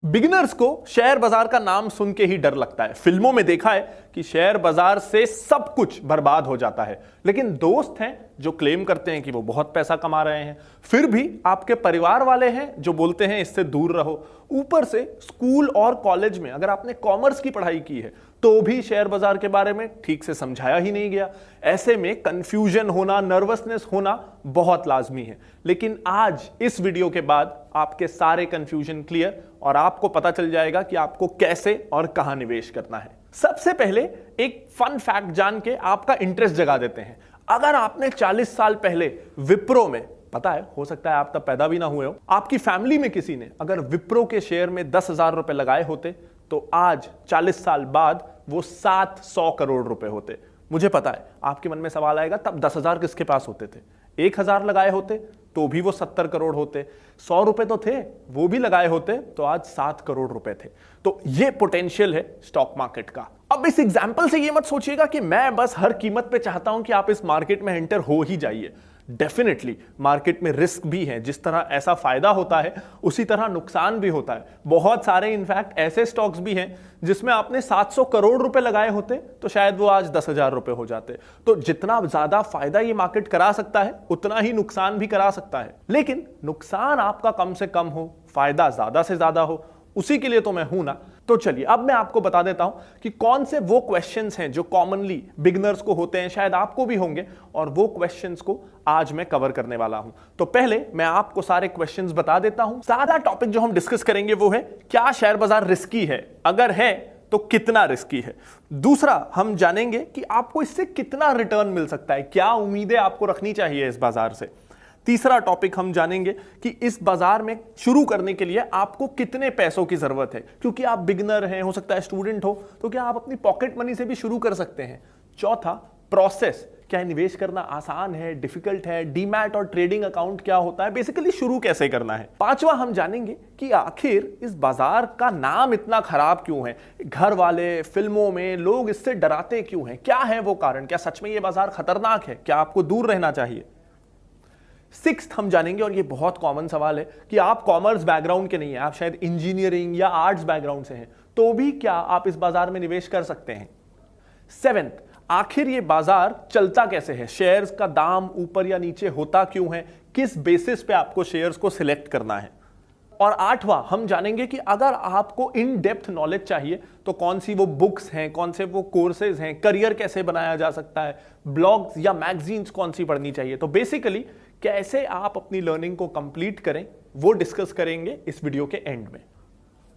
Beginners को share बाजार का नाम सुन के ही डर लगता है। फिल्मों में देखा है कि शेयर बाजार से सब कुछ बर्बाद हो जाता है, लेकिन दोस्त हैं जो क्लेम करते हैं कि वो बहुत पैसा कमा रहे हैं। फिर भी आपके परिवार वाले हैं जो बोलते हैं इससे दूर रहो। ऊपर से स्कूल और कॉलेज में अगर आपने कॉमर्स की पढ़ाई की है तो भी शेयर बाजार के बारे में ठीक से समझाया ही नहीं गया। ऐसे में कंफ्यूजन होना, नर्वसनेस होना बहुत लाजमी है। लेकिन आज इस वीडियो के बाद आपके सारे कंफ्यूजन क्लियर और आपको पता चल जाएगा कि आपको कैसे और कहां निवेश करना है। सबसे पहले एक फन फैक्ट जान के आपका इंटरेस्ट जगा देते हैं। अगर आपने 40 साल पहले विप्रो में, पता है हो सकता है आप तब पैदा भी ना हुए हो, आपकी फैमिली में किसी ने अगर विप्रो के शेयर में 10,000 रुपए लगाए होते तो आज 40 साल बाद वो 700 करोड़ रुपए होते। मुझे पता है आपके मन में सवाल आएगा तब 10,000 किसके पास होते थे? 1,000 लगाए होते तो भी वो 70 करोड़ होते। 100 रुपए तो थे, वो भी लगाए होते तो आज 7 करोड़ रुपए थे। तो ये पोटेंशियल है स्टॉक मार्केट का। अब इस एग्जाम्पल से ये मत सोचिएगा कि मैं बस हर कीमत पे चाहता हूं कि आप इस मार्केट में एंटर हो ही जाइए। डेफिनेटली मार्केट में रिस्क भी है। जिस तरह ऐसा फायदा होता है उसी तरह नुकसान भी होता है। बहुत सारे इनफैक्ट ऐसे स्टॉक्स भी हैं जिसमें आपने 700 करोड़ रुपए लगाए होते तो शायद वो आज 10,000 रुपए हो जाते। तो जितना ज्यादा फायदा ये मार्केट करा सकता है उतना ही नुकसान भी करा सकता है। लेकिन नुकसान आपका कम से कम हो, फायदा ज्यादा से ज्यादा हो, उसी के लिए तो मैं हूं ना। तो चलिए अब मैं आपको बता देता हूं कि कौन से वो क्वेश्चंस हैं जो कॉमनली बिगिनर्स को होते हैं, शायद आपको भी होंगे, और वो क्वेश्चंस को आज मैं कवर करने वाला हूं। तो पहले मैं आपको सारे क्वेश्चंस बता देता हूं। सादा टॉपिक जो हम डिस्कस करेंगे वो है क्या शेयर बाजार रिस्की है, अगर है तो कितना रिस्की है। दूसरा हम जानेंगे कि आपको इससे कितना रिटर्न मिल सकता है, क्या उम्मीदें आपको रखनी चाहिए इस बाजार से। तीसरा टॉपिक हम जानेंगे कि इस बाजार में शुरू करने के लिए आपको कितने पैसों की जरूरत है, क्योंकि आप बिगिनर हैं, हो सकता है स्टूडेंट हो, तो क्या आप अपनी पॉकेट मनी से भी शुरू कर सकते हैं। चौथा प्रोसेस, क्या निवेश करना आसान है, डिफिकल्ट है, डीमैट और ट्रेडिंग अकाउंट क्या होता है, बेसिकली शुरू कैसे करना है। पांचवा हम जानेंगे कि आखिर इस बाजार का नाम इतना खराब क्यों है, घर वाले, फिल्मों में लोग इससे डराते क्यों हैं, क्या है वो कारण, क्या सच में ये बाजार खतरनाक है, क्या आपको दूर रहना चाहिए। सिक्स्थ हम जानेंगे, और ये बहुत कॉमन सवाल है, कि आप कॉमर्स बैकग्राउंड के नहीं हैं, आप शायद इंजीनियरिंग या आर्ट्स बैकग्राउंड से हैं, तो भी क्या आप इस बाजार में निवेश कर सकते हैं। सेवेंथ, आखिर ये बाजार चलता कैसे है, शेयर्स का दाम ऊपर या नीचे होता क्यों है, किस बेसिस पे आपको शेयर्स को सिलेक्ट करना है। और आठवां हम जानेंगे कि अगर आपको इन डेप्थ नॉलेज चाहिए तो कौन सी वो बुक्स हैं, कौन से वो कोर्सेज हैं, करियर कैसे बनाया जा सकता है, ब्लॉग्स या मैगजीन्स कौन सी पढ़नी चाहिए। तो बेसिकली कैसे आप अपनी लर्निंग को कंप्लीट करें वो डिस्कस करेंगे इस वीडियो के एंड में।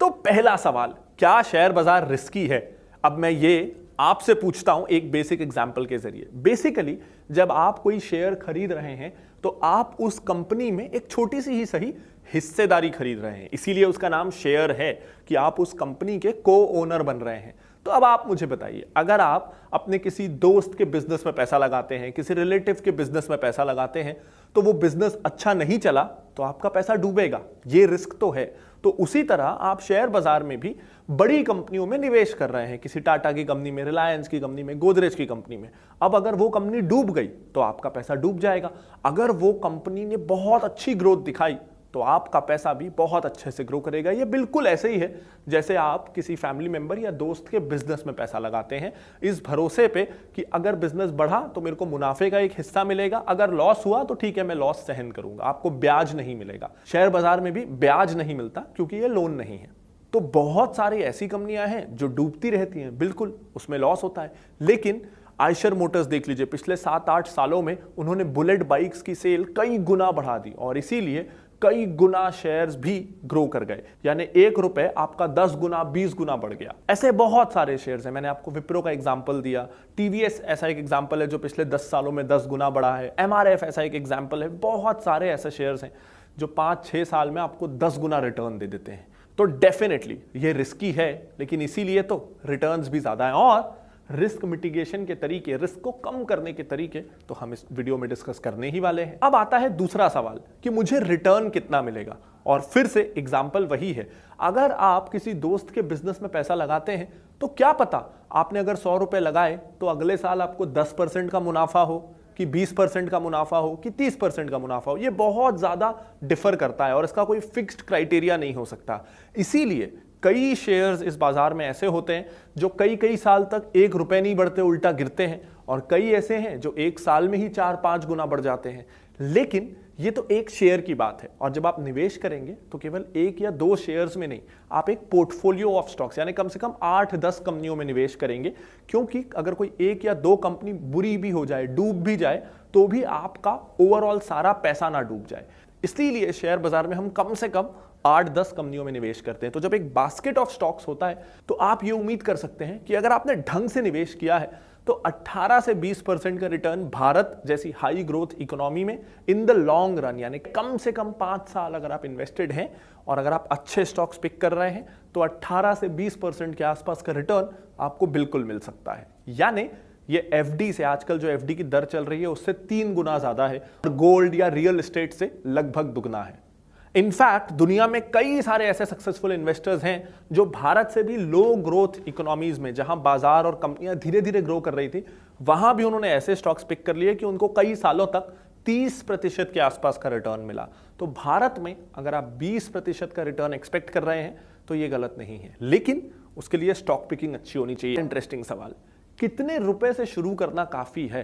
तो पहला सवाल, क्या शेयर बाजार रिस्की है? अब मैं ये आपसे पूछता हूं एक बेसिक एग्जांपल के जरिए। बेसिकली जब आप कोई शेयर खरीद रहे हैं तो आप उस कंपनी में एक छोटी सी ही सही हिस्सेदारी खरीद रहे हैं, इसीलिए उसका नाम शेयर है कि आप उस कंपनी के को ओनर बन रहे हैं। तो अब आप मुझे बताइए, अगर आप अपने किसी दोस्त के बिजनेस में पैसा लगाते हैं, किसी रिलेटिव के बिजनेस में पैसा लगाते हैं, तो वो बिजनेस अच्छा नहीं चला तो आपका पैसा डूबेगा, ये रिस्क तो है। तो उसी तरह आप शेयर बाजार में भी बड़ी कंपनियों में निवेश कर रहे हैं, किसी टाटा की कंपनी में, रिलायंस की कंपनी में, गोदरेज की कंपनी में। अब अगर वो कंपनी डूब गई तो आपका पैसा डूब जाएगा। अगर वो कंपनी ने बहुत अच्छी ग्रोथ दिखाई तो आपका पैसा भी बहुत अच्छे से ग्रो करेगा। ये बिल्कुल ऐसे ही है जैसे आप किसी फैमिली मेंबर या दोस्त के बिजनेस में पैसा लगाते हैं, इस भरोसे पे कि अगर बिजनेस बढ़ा तो मेरे को मुनाफे का एक हिस्सा मिलेगा, अगर लॉस हुआ तो ठीक है मैं लॉस सहन करूंगा, आपको ब्याज नहीं मिलेगा। शेयर बाजार में भी ब्याज नहीं मिलता क्योंकि ये लोन नहीं है। तो बहुत सारी ऐसी कंपनियां हैं जो डूबती रहती हैं, बिल्कुल उसमें लॉस होता है। लेकिन आयशर मोटर्स देख लीजिए, पिछले 7-8 सालों में उन्होंने बुलेट बाइक्स की सेल कई गुना बढ़ा दी और इसीलिए कई गुना शेयर्स भी ग्रो कर गए, यानी 1 रुपए आपका 10 गुना 20 गुना बढ़ गया। ऐसे बहुत सारे शेयर्स हैं। मैंने आपको विप्रो का एग्जांपल दिया, टीवीएस ऐसा एक एग्जांपल है जो पिछले 10 सालों में 10 गुना बढ़ा है, एमआरएफ ऐसा एक एग्जांपल है। बहुत सारे ऐसे शेयर्स हैं जो 5-6 साल में आपको 10 गुना रिटर्न दे देते हैं। तो डेफिनेटली ये रिस्की है, लेकिन इसीलिए तो रिटर्न्स भी ज्यादा है। और रिस्क मिटिगेशन के तरीके, रिस्क को कम करने के तरीके तो हम इस वीडियो में डिस्कस करने ही वाले हैं। अब आता है दूसरा सवाल कि मुझे रिटर्न कितना मिलेगा। और फिर से एग्जांपल वही है, अगर आप किसी दोस्त के बिजनेस में पैसा लगाते हैं तो क्या पता आपने अगर 100 रुपए लगाए तो अगले साल आपको 10% का मुनाफा हो, कि 20% का मुनाफा हो कि 30% का मुनाफा हो, ये बहुत ज्यादा डिफर करता है और इसका कोई फिक्स्ड क्राइटेरिया नहीं हो सकता। इसीलिए कई शेयर्स इस बाजार में ऐसे होते हैं जो कई कई साल तक 1 रुपए नहीं बढ़ते, उल्टा गिरते हैं, और कई ऐसे हैं जो 1 साल में ही 4-5 गुना बढ़ जाते हैं। लेकिन ये तो एक शेयर की बात है, और जब आप निवेश करेंगे तो केवल 1 या 2 शेयर्स में नहीं, आप एक पोर्टफोलियो ऑफ स्टॉक्स यानी कम से कम 8-10 कंपनियों में निवेश करेंगे, क्योंकि अगर कोई 1 या 2 कंपनी बुरी भी हो जाए, डूब भी जाए, तो भी आपका ओवरऑल सारा पैसा ना डूब जाए। इसीलिए शेयर बाजार में हम कम से कम 8-10 कंपनियों में निवेश करते हैं। तो जब एक बास्केट ऑफ स्टॉक्स होता है तो आप ये उम्मीद कर सकते हैं कि अगर आपने ढंग से निवेश किया है तो 18 से 20% का रिटर्न भारत जैसी हाई ग्रोथ इकोनॉमी में इन द लॉन्ग रन, यानी कम से कम 5 साल अगर आप इन्वेस्टेड हैं और अगर आप अच्छे स्टॉक्स पिक कर रहे हैं तो 18 से 20% के आसपास का रिटर्न आपको बिल्कुल मिल सकता है। यानी ये एफडी से, आजकल जो एफडी की दर चल रही है उससे 3 गुना ज्यादा है और गोल्ड या रियल एस्टेट से लगभग दुगना है। इनफैक्ट दुनिया में कई सारे ऐसे सक्सेसफुल इन्वेस्टर्स हैं जो भारत से भी लो ग्रोथ इकोनॉमीज में, जहां बाजार और कंपनियां धीरे धीरे ग्रो कर रही थी, वहां भी उन्होंने ऐसे स्टॉक्स पिक कर लिए कि उनको कई सालों तक 30% के आसपास का रिटर्न मिला। तो भारत में अगर आप 20% का रिटर्न एक्सपेक्ट कर रहे हैं तो ये गलत नहीं है, लेकिन उसके लिए स्टॉक पिकिंग अच्छी होनी चाहिए। इंटरेस्टिंग सवाल, कितने रुपए से शुरू करना काफी है?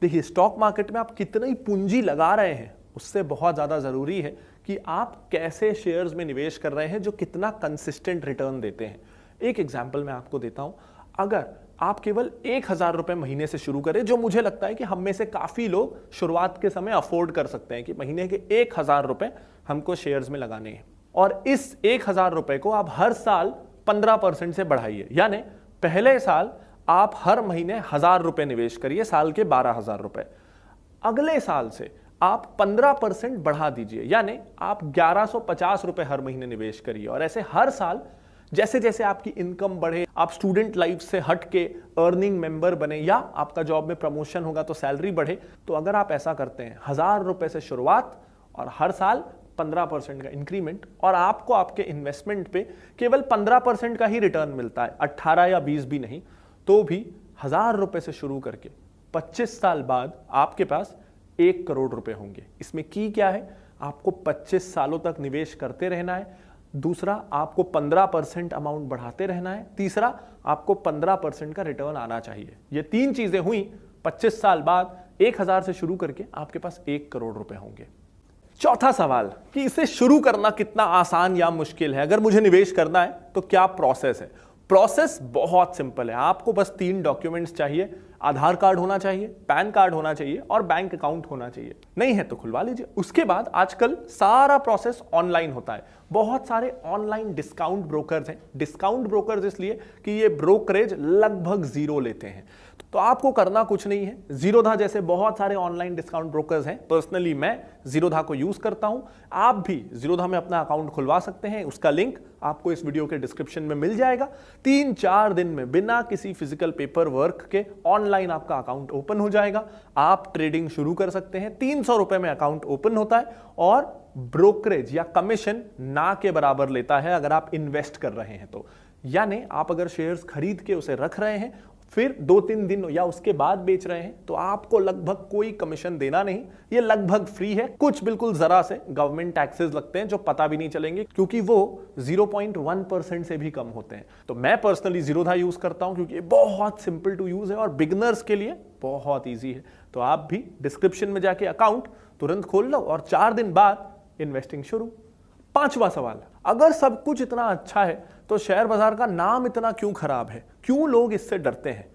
देखिए, स्टॉक मार्केट में आप कितनी पूंजी लगा रहे हैं उससे बहुत ज्यादा जरूरी है कि आप कैसे शेयर्स में निवेश कर रहे हैं जो कितना कंसिस्टेंट रिटर्न देते हैं। एक एग्जांपल मैं आपको देता हूं, अगर आप केवल 1000 रुपए महीने से शुरू करें, जो मुझे लगता है कि हम में से काफी लोग शुरुआत के समय अफोर्ड कर सकते हैं कि महीने के 1000 रुपए हमको शेयर्स में लगाने हैं, और इस 1000 रुपए को आप हर साल 15% से बढ़ाइए, यानी पहले साल आप हर महीने 1000 रुपए निवेश करिए, साल के 12,000 रुपए। अगले साल से आप 15% बढ़ा दीजिए, यानी आप 1150 रुपए हर महीने निवेश करिए, और ऐसे हर साल जैसे जैसे आपकी इनकम बढ़े, आप स्टूडेंट लाइफ से हट के अर्निंग मेंबर बने या आपका जॉब में प्रमोशन होगा तो सैलरी बढ़े, तो अगर आप ऐसा करते हैं 1000 रुपए से शुरुआत और हर साल 15% का इंक्रीमेंट, और आपको आपके इन्वेस्टमेंट पे केवल 15% का ही रिटर्न मिलता है, 18 या 20 भी नहीं, तो भी 1000 रुपए से शुरू करके 25 साल बाद आपके पास 1 करोड़ रुपए होंगे। इसमें की क्या है, आपको 25 सालों तक निवेश करते रहना है, दूसरा आपको 15% अमाउंट बढ़ाते रहना है, तीसरा आपको 15% का रिटर्न आना चाहिए। ये 3 चीजें हुई, 25 साल बाद 1000 से शुरू करके आपके पास 1 करोड़ रुपए होंगे। चौथा सवाल कि इसे शुरू करना कितना आसान या मुश्किल है, अगर मुझे निवेश करना है तो क्या प्रोसेस है? प्रोसेस बहुत सिंपल है, आपको बस 3 डॉक्यूमेंट्स चाहिए, आधार कार्ड होना चाहिए, पैन कार्ड होना चाहिए और बैंक अकाउंट होना चाहिए। नहीं है तो खुलवा लीजिए। उसके बाद आजकल सारा प्रोसेस ऑनलाइन होता है। बहुत सारे ऑनलाइन डिस्काउंट ब्रोकर्स हैं। डिस्काउंट ब्रोकर्स इसलिए कि ये ब्रोकरेज लगभग 0 लेते हैं, तो आपको करना कुछ नहीं है। जीरोधा जैसे बहुत सारे ऑनलाइन डिस्काउंट ब्रोकर्स हैं, पर्सनली मैं जीरोधा को यूज करता हूं। आप भी जीरोधा में अपना अकाउंट खुलवा सकते हैं, उसका लिंक आपको इस वीडियो के डिस्क्रिप्शन में मिल जाएगा। 3-4 दिन में बिना किसी फिजिकल पेपर वर्क के ऑनलाइन आपका अकाउंट ओपन हो जाएगा, आप ट्रेडिंग शुरू कर सकते हैं। 300 रुपए में अकाउंट ओपन होता है और ब्रोकरेज या कमीशन ना के बराबर लेता है अगर आप इन्वेस्ट कर रहे हैं तो। यानी आप अगर शेयर्स खरीद के उसे रख रहे हैं, फिर 2-3 दिन या उसके बाद बेच रहे हैं, तो आपको लगभग कोई कमीशन देना नहीं, ये लगभग फ्री है। कुछ बिल्कुल जरा से गवर्नमेंट टैक्सेस लगते हैं जो पता भी नहीं चलेंगे, क्योंकि वो 0.1% से भी कम होते हैं। तो मैं पर्सनली जीरोधा यूज करता हूं क्योंकि ये बहुत सिंपल टू यूज है और बिगिनर्स के लिए बहुत ईजी है। तो आप भी डिस्क्रिप्शन में जाके अकाउंट तुरंत खोल लो और 4 दिन बाद इन्वेस्टिंग शुरू। 5वां सवाल, अगर सब कुछ इतना अच्छा है तो शेयर बाजार का नाम इतना क्यों खराब है, क्यों लोग इससे डरते हैं?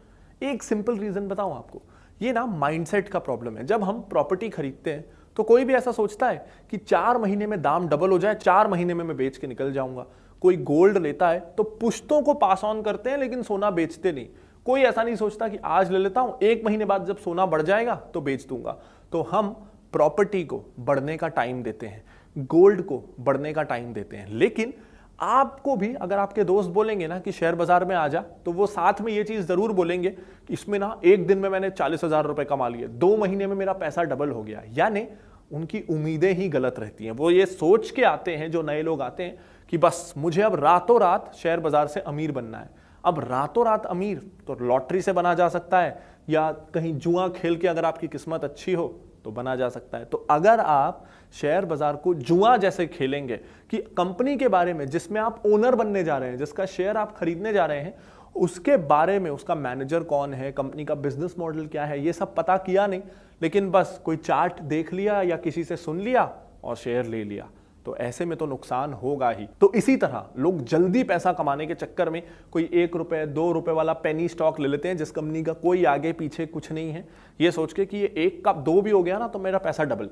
एक सिंपल रीजन बताऊं आपको, ये ना माइंडसेट का प्रॉब्लम है। जब हम प्रॉपर्टी खरीदते हैं तो कोई भी ऐसा सोचता है कि 4 महीने में दाम डबल हो जाए, 4 महीने में मैं बेच के निकल जाऊंगा। कोई गोल्ड लेता है तो पुश्तों को पास ऑन करते हैं लेकिन सोना बेचते नहीं। कोई ऐसा नहीं सोचता कि आज ले लेता हूं, 1 महीने बाद जब सोना बढ़ जाएगा तो बेच दूंगा। तो हम प्रॉपर्टी को बढ़ने का टाइम देते हैं, गोल्ड को बढ़ने का टाइम देते हैं। लेकिन आपको भी अगर आपके दोस्त बोलेंगे ना कि शेयर बाजार में आ जा, तो वो साथ में ये चीज जरूर बोलेंगे कि इसमें ना 1 दिन में मैंने 40,000 रुपए कमा लिए, 2 महीने में मेरा पैसा डबल हो गया। यानी उनकी उम्मीदें ही गलत रहती हैं। वो ये सोच के आते हैं, जो नए लोग आते हैं, कि बस मुझे अब रातों रात शेयर बाजार से अमीर बनना है। अब रातों रात अमीर तो लॉटरी से बना जा सकता है, या कहीं जुआ खेल के अगर आपकी किस्मत अच्छी हो तो बना जा सकता है। तो अगर आप शेयर बाजार को जुआ जैसे खेलेंगे कि कंपनी के बारे में जिसमें आप ओनर बनने जा रहे हैं, जिसका शेयर आप खरीदने जा रहे हैं, उसके बारे में, उसका मैनेजर कौन है, कंपनी का बिजनेस मॉडल क्या है, ये सब पता किया नहीं, लेकिन बस कोई चार्ट देख लिया या किसी से सुन लिया और शेयर ले लिया, तो ऐसे में तो नुकसान होगा ही। तो इसी तरह लोग जल्दी पैसा कमाने के चक्कर में कोई 1 रुपए 2 रुपए वाला पेनी स्टॉक ले लेते हैं जिस कंपनी का कोई आगे पीछे कुछ नहीं है, ये सोच के कि ये 1 का 2 भी हो गया ना तो मेरा पैसा डबल।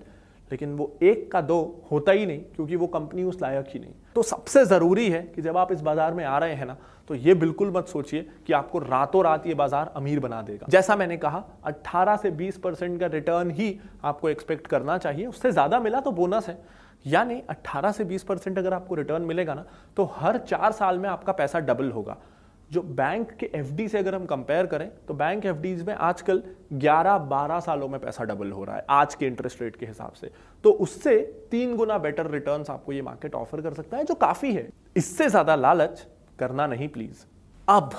लेकिन वो 1 का 2 होता ही नहीं, क्योंकि वो कंपनी उस लायक ही नहीं। तो सबसे जरूरी है कि जब आप इस बाजार में आ रहे हैं ना, तो ये बिल्कुल मत सोचिए कि आपको रातों रात ये बाजार अमीर बना देगा। जैसा मैंने कहा 18 से 20% का रिटर्न ही आपको एक्सपेक्ट करना चाहिए, उससे ज्यादा मिला तो बोनस है। यानी 18 से 20% अगर आपको रिटर्न मिलेगा ना, तो हर 4 साल में आपका पैसा डबल होगा। जो बैंक के एफडी से अगर हम कंपेयर करें तो बैंक एफडीज में आजकल 11-12 सालों में पैसा डबल हो रहा है आज के इंटरेस्ट रेट के हिसाब से। तो उससे 3 गुना बेटर रिटर्न्स आपको ये मार्केट ऑफर कर सकता है, जो काफी है। इससे ज्यादा लालच करना नहीं प्लीज। अब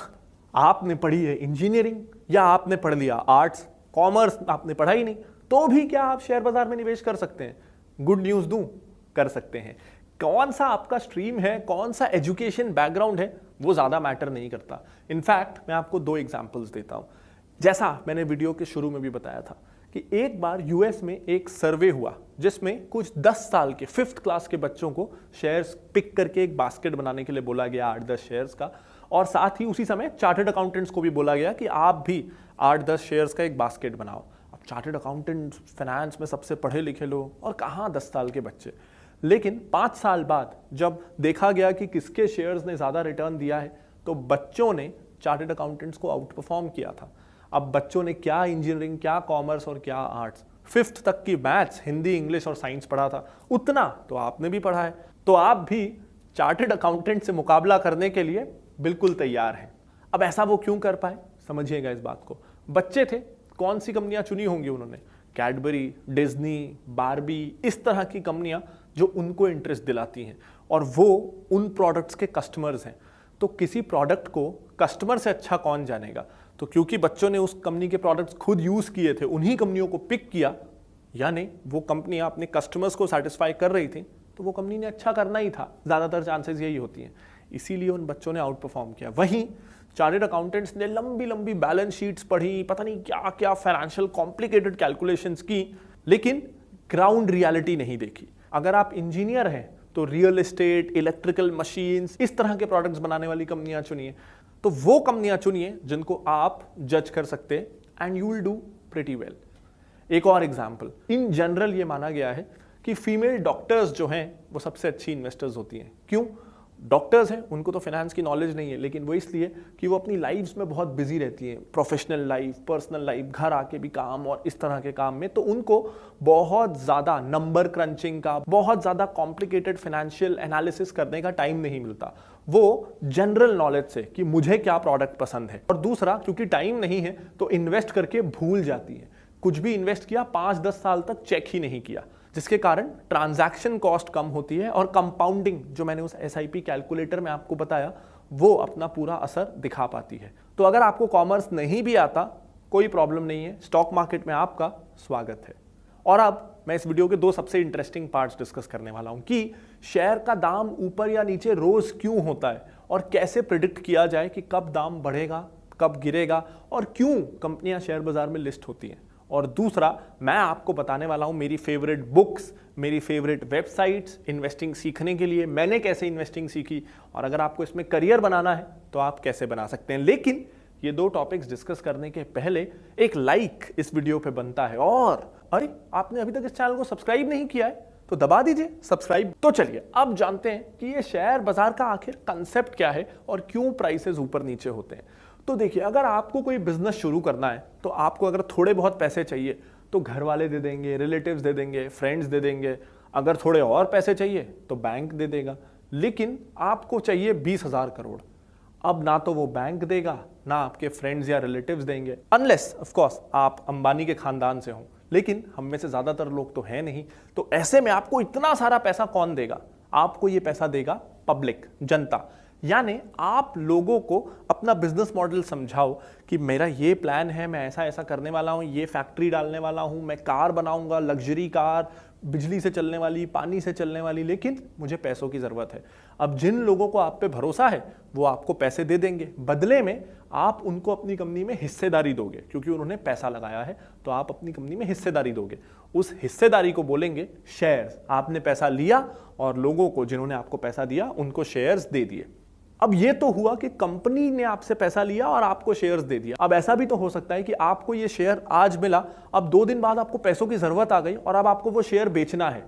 आपने पढ़ी है इंजीनियरिंग या आपने पढ़ लिया आर्ट्स, कॉमर्स आपने पढ़ा ही नहीं, तो भी क्या आप शेयर बाजार में निवेश कर सकते हैं? गुड न्यूज दूं, कर सकते हैं। कौन सा आपका स्ट्रीम है, कौन सा एजुकेशन बैकग्राउंड है, वो ज्यादा मैटर नहीं करता। इनफैक्ट मैं आपको 2 एग्जांपल्स देता हूं। जैसा मैंने वीडियो के शुरू में भी बताया था कि एक बार यूएस में एक सर्वे हुआ जिसमें कुछ 10 साल के 5th क्लास के बच्चों को शेयर्स पिक करके एक बास्केट बनाने के लिए बोला गया 8-10 शेयर्स का, और साथ ही उसी समय चार्टर्ड अकाउंटेंट्स को भी बोला गया कि आप भी 8-10 शेयर्स का एक बास्केट बनाओ। अब चार्टर्ड अकाउंटेंट, फाइनेंस में सबसे पढ़े लिखे लोग, और कहाँ 10 साल के बच्चे। लेकिन 5 साल बाद जब देखा गया कि किसके शेयर्स ने ज्यादा रिटर्न दिया है, तो बच्चों ने चार्टर्ड अकाउंटेंट्स को आउट परफॉर्म किया था। अब बच्चों ने क्या इंजीनियरिंग, क्या कॉमर्स और क्या आर्ट्स, 5th तक की मैथ्स, हिंदी, इंग्लिश और साइंस पढ़ा था, उतना तो आपने भी पढ़ा है। तो आप भी चार्टर्ड अकाउंटेंट से मुकाबला करने के लिए बिल्कुल तैयार हैं। अब ऐसा वो क्यों कर पाए, समझिएगा इस बात को। बच्चे थे, कौन सी कंपनियां चुनी होंगी उन्होंने? कैडबरी, डिज्नी, बारबी, इस तरह की कंपनियां जो उनको इंटरेस्ट दिलाती हैं, और वो उन प्रोडक्ट्स के कस्टमर्स हैं। तो किसी प्रोडक्ट को कस्टमर से अच्छा कौन जानेगा? तो क्योंकि बच्चों ने उस कंपनी के प्रोडक्ट्स खुद यूज किए थे, उन्हीं कंपनियों को पिक किया, यानी वो कंपनी अपने कस्टमर्स को सेटिस्फाई कर रही थी, तो वो कंपनी ने अच्छा करना ही था। ज्यादातर चांसेस यही होती हैं, इसीलिए उन बच्चों ने आउट परफॉर्म किया। वहीं चार्टर्ड अकाउंटेंट्स ने लंबी लंबी बैलेंस शीट्स पढ़ी, पता नहीं क्या क्या फाइनेंशियल कॉम्प्लिकेटेड कैलकुलेशंस की, लेकिन ग्राउंड रियलिटी नहीं देखी। अगर आप इंजीनियर हैं तो रियल एस्टेट, इलेक्ट्रिकल मशीन्स, इस तरह के प्रोडक्ट्स बनाने वाली कंपनियां चुनिए। तो वो कंपनियां चुनिए जिनको आप जज कर सकते हैं, and you will do pretty well. एक और एग्जांपल, इन जनरल ये माना गया है कि फीमेल डॉक्टर्स जो हैं वो सबसे अच्छी इन्वेस्टर्स होती हैं। क्यों? डॉक्टर्स हैं, उनको तो फाइनेंस की नॉलेज नहीं है, लेकिन वो इसलिए कि वो अपनी लाइफ्स में बहुत बिजी रहती हैं, प्रोफेशनल लाइफ, पर्सनल लाइफ, घर आके भी काम और इस तरह के काम में, तो उनको बहुत ज़्यादा नंबर क्रंचिंग का, बहुत ज़्यादा कॉम्प्लिकेटेड फाइनेंशियल एनालिसिस करने का टाइम नहीं मिलता। वो जनरल नॉलेज से कि मुझे क्या प्रोडक्ट पसंद है, और दूसरा क्योंकि टाइम नहीं है तो इन्वेस्ट करके भूल जाती है। कुछ भी इन्वेस्ट किया 5-10 साल तक चेक ही नहीं किया, जिसके कारण ट्रांजैक्शन कॉस्ट कम होती है और कंपाउंडिंग, जो मैंने उस एसआईपी कैलकुलेटर में आपको बताया, वो अपना पूरा असर दिखा पाती है। तो अगर आपको कॉमर्स नहीं भी आता, कोई प्रॉब्लम नहीं है, स्टॉक मार्केट में आपका स्वागत है। और अब मैं इस वीडियो के 2 सबसे इंटरेस्टिंग पार्ट्स डिस्कस करने वाला हूं कि शेयर का दाम ऊपर या नीचे रोज क्यों होता है, और कैसे प्रिडिक्ट किया जाए कि कब दाम बढ़ेगा, कब गिरेगा, और क्यों कंपनियां शेयर बाजार में लिस्ट होती हैं। और दूसरा, मैं आपको बताने वाला हूं मेरी फेवरेट बुक्स, मेरी फेवरेट वेबसाइट्स इन्वेस्टिंग सीखने के लिए, मैंने कैसे इन्वेस्टिंग सीखी, और अगर आपको इसमें करियर बनाना है तो आप कैसे बना सकते हैं। लेकिन ये 2 टॉपिक्स डिस्कस करने के पहले एक लाइक इस वीडियो पे बनता है, और अरे आपने अभी तक इस चैनल को सब्सक्राइब नहीं किया है तो दबा दीजिए सब्सक्राइब। तो चलिए अब जानते हैं कि ये शेयर बाजार का आखिर कंसेप्ट क्या है और क्यों प्राइसेस ऊपर नीचे होते हैं। तो देखिए, अगर आपको कोई बिजनेस शुरू करना है तो आपको अगर थोड़े बहुत पैसे चाहिए तो घर वाले दे देंगे, रिलेटिव्स दे देंगे, फ्रेंड्स दे देंगे। अगर थोड़े और पैसे चाहिए तो बैंक दे देगा। लेकिन आपको चाहिए 20,000 करोड़, अब ना तो वो बैंक देगा, ना आपके फ्रेंड्स या रिलेटिव्स देंगे, अनलेस ऑफ कोर्स आप अंबानी के खानदान से हों। लेकिन हम में से ज्यादातर लोग तो हैं नहीं। तो ऐसे में आपको इतना सारा पैसा कौन देगा? आपको ये पैसा देगा पब्लिक, जनता। यानी आप लोगों को अपना बिजनेस मॉडल समझाओ कि मेरा ये प्लान है, मैं ऐसा ऐसा करने वाला हूँ, ये फैक्ट्री डालने वाला हूँ, मैं कार बनाऊंगा, लग्जरी कार, बिजली से चलने वाली, पानी से चलने वाली, लेकिन मुझे पैसों की ज़रूरत है। अब जिन लोगों को आप पे भरोसा है वो आपको पैसे दे देंगे, बदले में आप उनको अपनी कंपनी में हिस्सेदारी दोगे, क्योंकि उन्होंने पैसा लगाया है तो आप अपनी कंपनी में हिस्सेदारी दोगे। उस हिस्सेदारी को बोलेंगे शेयर्स। आपने पैसा लिया और लोगों को, जिन्होंने आपको पैसा दिया, उनको शेयर्स दे दिए। अब ये तो हुआ कि कंपनी ने आपसे पैसा लिया और आपको शेयर्स दे दिया। अब ऐसा भी तो हो सकता है कि आपको ये शेयर आज मिला, अब 2 दिन बाद आपको पैसों की जरूरत आ गई और अब आपको वो शेयर बेचना है,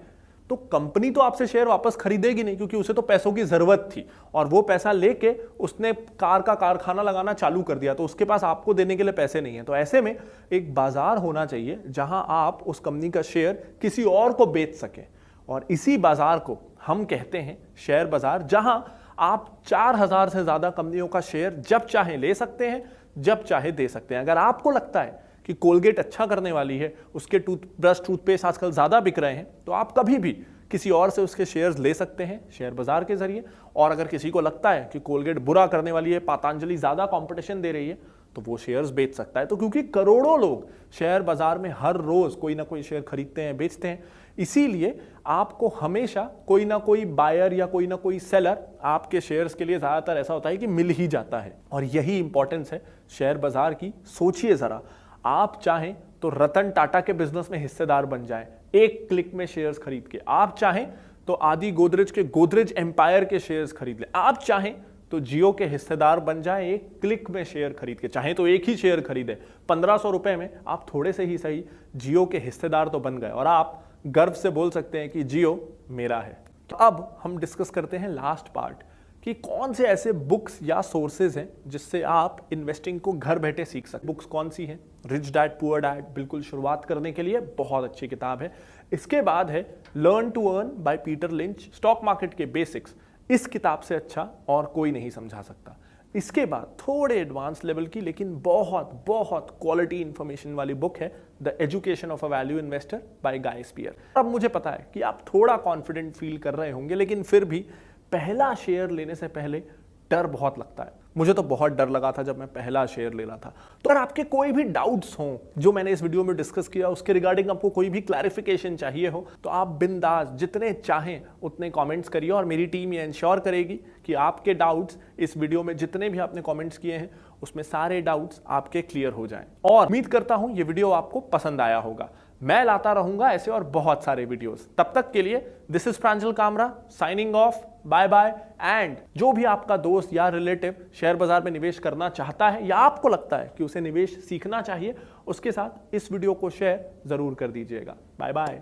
तो कंपनी तो आपसे शेयर वापस खरीदेगी नहीं, क्योंकि उसे तो पैसों की जरूरत थी और वो पैसा लेके उसने कार का कारखाना लगाना चालू कर दिया, तो उसके पास आपको देने के लिए पैसे नहीं है। तो ऐसे में एक बाजार होना चाहिए जहां आप उस कंपनी का शेयर किसी और को बेच सकें, और इसी बाजार को हम कहते हैं शेयर बाजार, जहां आप 4000 से ज्यादा कंपनियों का शेयर जब चाहे ले सकते हैं, जब चाहे दे सकते हैं। अगर आपको लगता है कि कोलगेट अच्छा करने वाली है, उसके टूथब्रश, टूथपेस्ट आजकल ज्यादा बिक रहे हैं, तो आप कभी भी किसी और से उसके शेयर्स ले सकते हैं शेयर बाजार के जरिए। और अगर किसी को लगता है कि कोलगेट बुरा करने वाली है, पतंजलि ज्यादा कंपटीशन दे रही है, तो वो शेयर्स बेच सकता है। तो क्योंकि करोड़ों लोग शेयर बाजार में हर रोज कोई ना कोई शेयर खरीदते हैं, बेचते हैं, इसीलिए आपको हमेशा कोई ना कोई बायर या कोई ना कोई सेलर आपके शेयर्स के लिए ज्यादातर ऐसा होता है कि मिल ही जाता है। और यही इंपॉर्टेंस है शेयर बाजार की। सोचिए जरा, आप चाहें तो रतन टाटा के बिजनेस में हिस्सेदार बन जाएं एक क्लिक में शेयर्स खरीद के, आप चाहें तो आदि गोदरेज के गोदरेज एम्पायर के शेयर्स खरीद लें, आप चाहें तो जियो के हिस्सेदार बन जाएं एक क्लिक में शेयर खरीद के, चाहे तो एक ही शेयर खरीदें 1500 रुपए में, आप थोड़े से ही सही जियो के हिस्सेदार तो बन गए और आप गर्व से बोल सकते हैं कि जियो मेरा है। तो अब हम डिस्कस करते हैं लास्ट पार्ट कि कौन से ऐसे बुक्स या सोर्सेज हैं जिससे आप इन्वेस्टिंग को घर बैठे सीख सकते। बुक्स कौन सी हैं? रिच डैड पुअर डैड बिल्कुल शुरुआत करने के लिए बहुत अच्छी किताब है। इसके बाद है learn to earn by Peter Lynch, stock market के बेसिक्स। इस किताब से अच्छा और कोई नहीं समझा सकता। इसके बाद थोड़े एडवांस लेवल की लेकिन बहुत बहुत क्वालिटी इंफॉर्मेशन वाली बुक है the education of a value investor by Guy Spier. अब मुझे पता है कि आप थोड़ा कॉन्फिडेंट फील कर रहे होंगे, लेकिन फिर भी पहला शेयर लेने से पहले डर बहुत लगता है। मुझे तो बहुत डर लगा था जब मैं पहला शेयर ले रहा था। तो अगर आपके कोई भी डाउट्स हों जो मैंने इस वीडियो में डिस्कस किया, उसके रिगार्डिंग आपको कोई भी क्लैरिफिकेशन चाहिए हो, तो आप बिंदास जितने चाहें उतने कमेंट्स करिए और मेरी टीम ये इंश्योर करेगी कि आपके डाउट्स इस वीडियो में जितने भी आपने कमेंट्स किए हैं उसमें सारे डाउट्स आपके क्लियर हो जाएं। और उम्मीद करता हूं ये वीडियो आपको पसंद आया होगा। मैं लाता रहूंगा ऐसे और बहुत सारे वीडियोस। तब तक के लिए this is Pranjal Kamra signing off, bye bye. And जो भी आपका दोस्त या रिलेटिव शेयर बाजार में निवेश करना चाहता है या आपको लगता है कि उसे निवेश सीखना चाहिए, उसके साथ इस वीडियो को शेयर जरूर कर दीजिएगा। Bye bye.